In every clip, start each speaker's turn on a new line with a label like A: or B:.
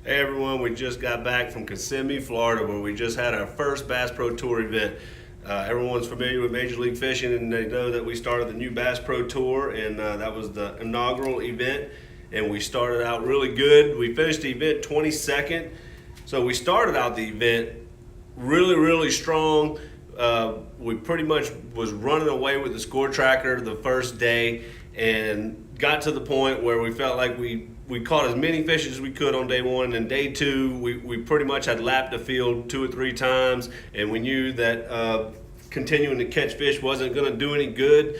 A: Hey everyone, we just got back from Kissimmee, Florida, where we just had our first Bass Pro Tour event. Everyone's familiar with Major League Fishing, and they know that we started the new Bass Pro Tour, and that was the inaugural event. And we started out really good. We finished the event 22nd. So we started out the event really strong. We pretty much was running away with the score tracker the first day, and got to the point where we felt like we caught as many fish as we could on day one. And day two, we pretty much had lapped the field 2 or 3 times, and we knew that continuing to catch fish wasn't going to do any good.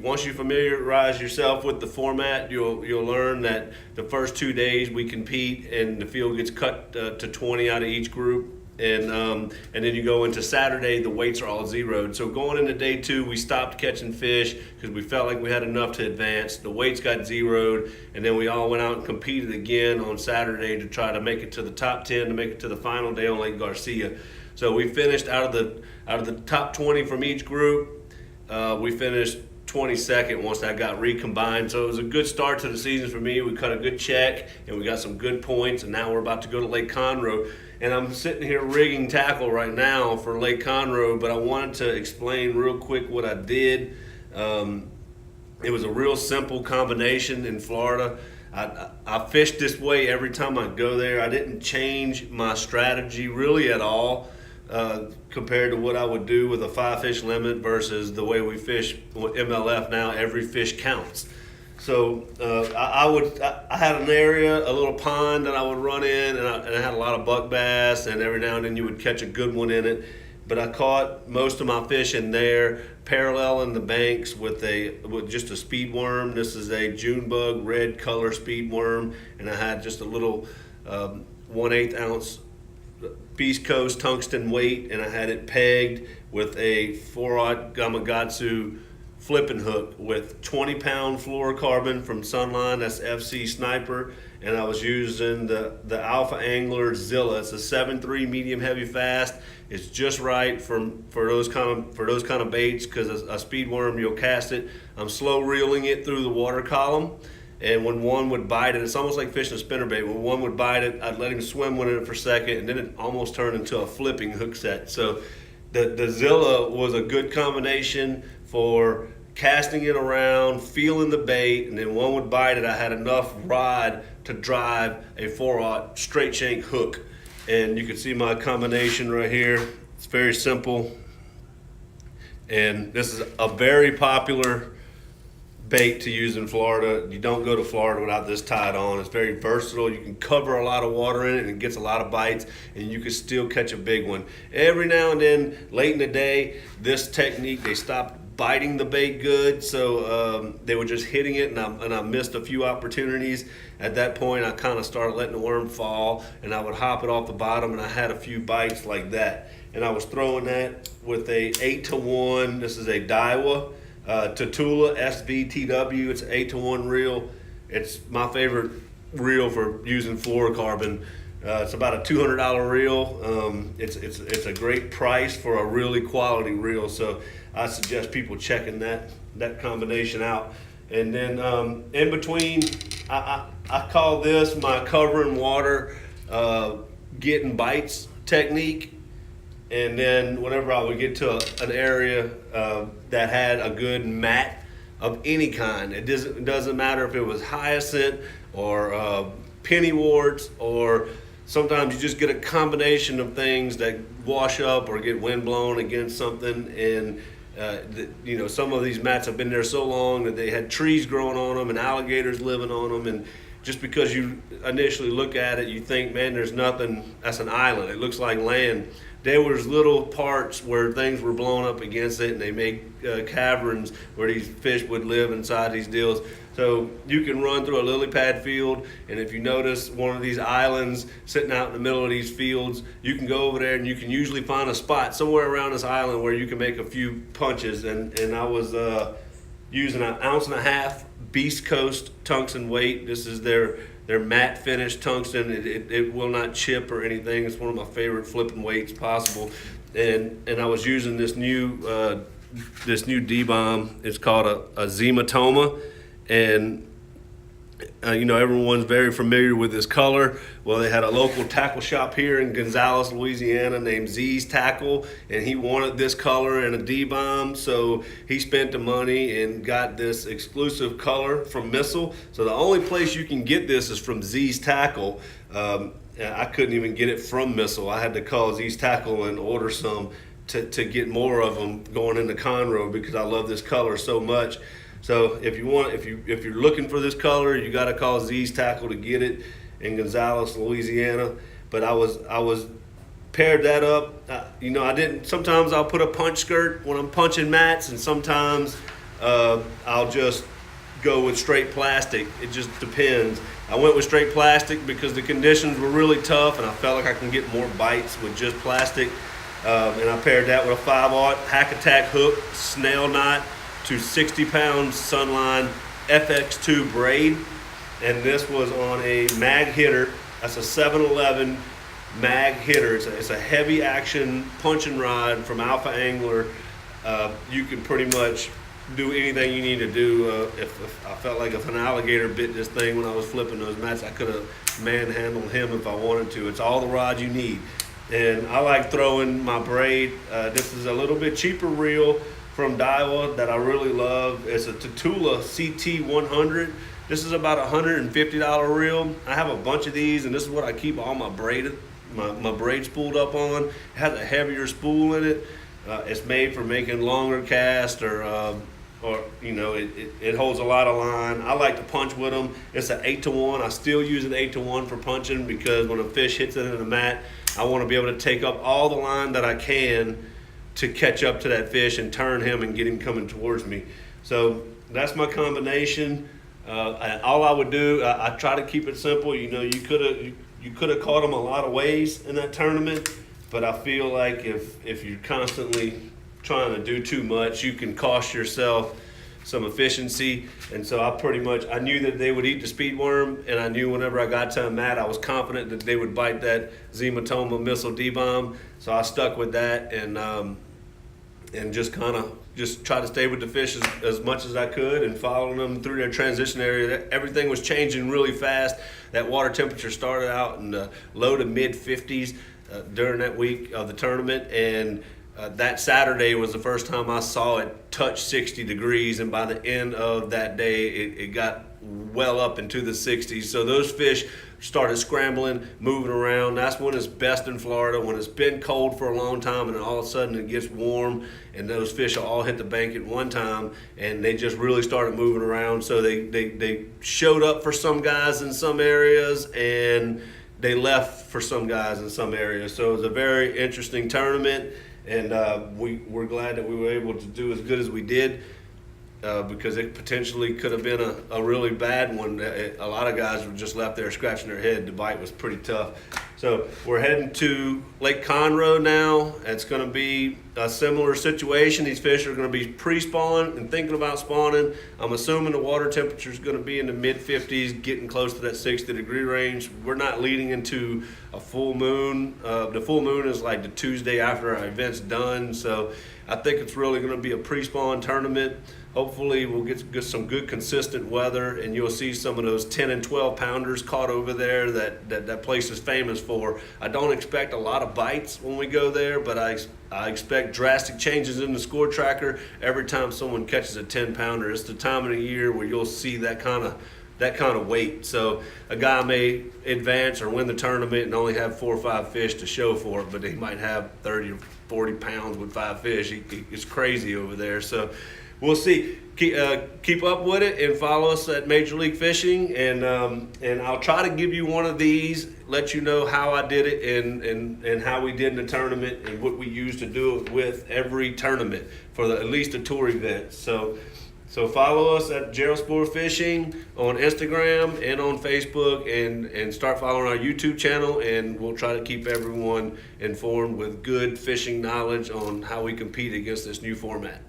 A: Once you familiarize yourself with the format, you'll learn that the first 2 days we compete, and the field gets cut to 20 out of each group. And then you go into Saturday, the weights are all zeroed. So going into day 2, we stopped catching fish because we felt like we had enough to advance. The weights got zeroed, and then we all went out and competed again on Saturday to try to make it to the top 10, to make it to the final day on Lake Garcia. So we finished out of the top 20 from each group. We finished 22nd once that got recombined. So it was a good start to the season for me. We cut a good check, and we got some good points, and now we're about to go to Lake Conroe. And I'm sitting here rigging tackle right now for Lake Conroe, but I wanted to explain real quick what I did. It was a real simple combination in Florida. I fish this way every time I go there. I didn't change my strategy really at all compared to what I would do with a 5-fish limit versus the way we fish with MLF now. Every fish counts. So I had an area, a little pond that I would run in, and I had a lot of buck bass, and every now and then you would catch a good one in it. But I caught most of my fish in there, paralleling the banks with just a speedworm. This is a June bug red color speedworm, and I had just a little 1/8 ounce Beast Coast tungsten weight, and I had it pegged with a 4/0 Gamakatsu flipping hook with 20-pound fluorocarbon from Sunline. That's FC Sniper, and I was using the Alpha Angler Zilla. It's a 7.3 medium heavy fast. It's just right for those kind of baits, because a speed worm, you'll cast it. I'm slow reeling it through the water column, and when one would bite it, it's almost like fishing a spinnerbait. When one would bite it, I'd let him swim with it for a second, and then it almost turned into a flipping hook set. So the Zilla was a good combination for casting it around, feeling the bait, and then one would bite it. I had enough rod to drive a 4/0 straight shank hook. And you can see my combination right here. It's very simple. And this is a very popular bait to use in Florida. You don't go to Florida without this tied on. It's very versatile. You can cover a lot of water in it, and it gets a lot of bites, and you can still catch a big one. Every now and then, late in the day, this technique, they stopped biting the bait good, so they were just hitting it, and I missed a few opportunities. At that point, I kind of started letting the worm fall, and I would hop it off the bottom, and I had a few bites like that. And I was throwing that with a 8-to-1. This is a Daiwa Tatula SVTW. It's an 8-to-1 reel. It's my favorite reel for using fluorocarbon. It's about a $200 reel. It's a great price for a really quality reel. So I suggest people checking that combination out. And then in between, I call this my cover in water getting bites technique. And then whenever I would get to an area that had a good mat of any kind, it doesn't matter if it was hyacinth or pennyworts, or sometimes you just get a combination of things that wash up or get wind blown against something. And some of these mats have been there so long that they had trees growing on them and alligators living on them, and just because you initially look at it, you think, man, there's nothing, that's an island, it looks like land. There was little parts where things were blown up against it, and they made caverns where these fish would live inside these deals. So you can run through a lily pad field, and if you notice one of these islands sitting out in the middle of these fields, you can go over there and you can usually find a spot somewhere around this island where you can make a few punches. And I was using an 1.5 ounce Beast Coast tungsten weight. This is their matte finish tungsten. It will not chip or anything. It's one of my favorite flipping weights possible. And I was using this new D-bomb. It's called a Zematoma, and You know, everyone's very familiar with this color. Well, they had a local tackle shop here in Gonzales, Louisiana named Z's Tackle, and he wanted this color and a D-bomb, so he spent the money and got this exclusive color from Missile. So the only place you can get this is from Z's Tackle. I couldn't even get it from Missile. I had to call Z's Tackle and order some to get more of them going into Conroe because I love this color so much. So if you're looking for this color, you got to call Z's Tackle to get it in Gonzales, Louisiana. But I was paired that up. You know, I didn't. Sometimes I'll put a punch skirt when I'm punching mats, and sometimes I'll just go with straight plastic. It just depends. I went with straight plastic because the conditions were really tough, and I felt like I can get more bites with just plastic. And I paired that with a 5/0 Hackattack hook, snell knot, to 60-pound Sunline FX2 braid, and this was on a mag hitter. That's a 711 mag hitter. It's a heavy action punch and rod from Alpha Angler. You can pretty much do anything you need to do. If I felt like if an alligator bit this thing when I was flipping those mats, I could have manhandled him if I wanted to. It's all the rod you need. And I like throwing my braid. This is a little bit cheaper reel from Daiwa that I really love. It's a Tatula CT100. This is about a $150 reel. I have a bunch of these, and this is what I keep all my braid spooled up on. It has a heavier spool in it. It's made for making longer casts, or you know, it holds a lot of line. I like to punch with them. It's an 8-to-1. I still use an 8-to-1 for punching because when a fish hits it in a mat, I want to be able to take up all the line that I can to catch up to that fish and turn him and get him coming towards me. So that's my combination. All I would do, I try to keep it simple. You know, you could have caught them a lot of ways in that tournament, but I feel like if you're constantly trying to do too much, you can cost yourself some efficiency. And so I knew that they would eat the speedworm, and I knew whenever I got to a mat, I was confident that they would bite that Zematoma Missile D-bomb. So I stuck with that and just try to stay with the fish as much as I could and following them through their transition area. Everything was changing really fast. That water temperature started out in the low to mid 50s during that week of the tournament, and that Saturday was the first time I saw it touch 60 degrees, and by the end of that day, it got well up into the 60s. So those fish started scrambling, moving around. That's when it's best in Florida, when it's been cold for a long time and then all of a sudden it gets warm, and those fish will all hit the bank at one time, and they just really started moving around. So they showed up for some guys in some areas, and they left for some guys in some areas. So it was a very interesting tournament. And we're glad that we were able to do as good as we did, because it potentially could have been a really bad one. A lot of guys were just left there scratching their head. The bite was pretty tough. So we're heading to Lake Conroe now. It's going to be a similar situation. These fish are going to be pre-spawn and thinking about spawning. I'm assuming the water temperature is going to be in the mid-50s, getting close to that 60-degree range. We're not leading into a full moon. The full moon is like the Tuesday after our event's done. So I think it's really going to be a pre-spawn tournament. Hopefully we'll get some good consistent weather, and you'll see some of those 10 and 12 pounders caught over there that place is famous for. I don't expect a lot of bites when we go there, but I expect drastic changes in the score tracker every time someone catches a 10 pounder. It's the time of the year where you'll see that kind of weight. So a guy may advance or win the tournament and only have 4 or 5 fish to show for it, but he might have 30 or 40 pounds with 5 fish. It's crazy over there. So we'll see. Keep up with it and follow us at Major League Fishing, and I'll try to give you one of these, let you know how I did it and how we did in the tournament and what we used to do it with every tournament for at least a tour event. So follow us at Gerald Spohrer Fishing on Instagram and on Facebook, and start following our YouTube channel, and we'll try to keep everyone informed with good fishing knowledge on how we compete against this new format.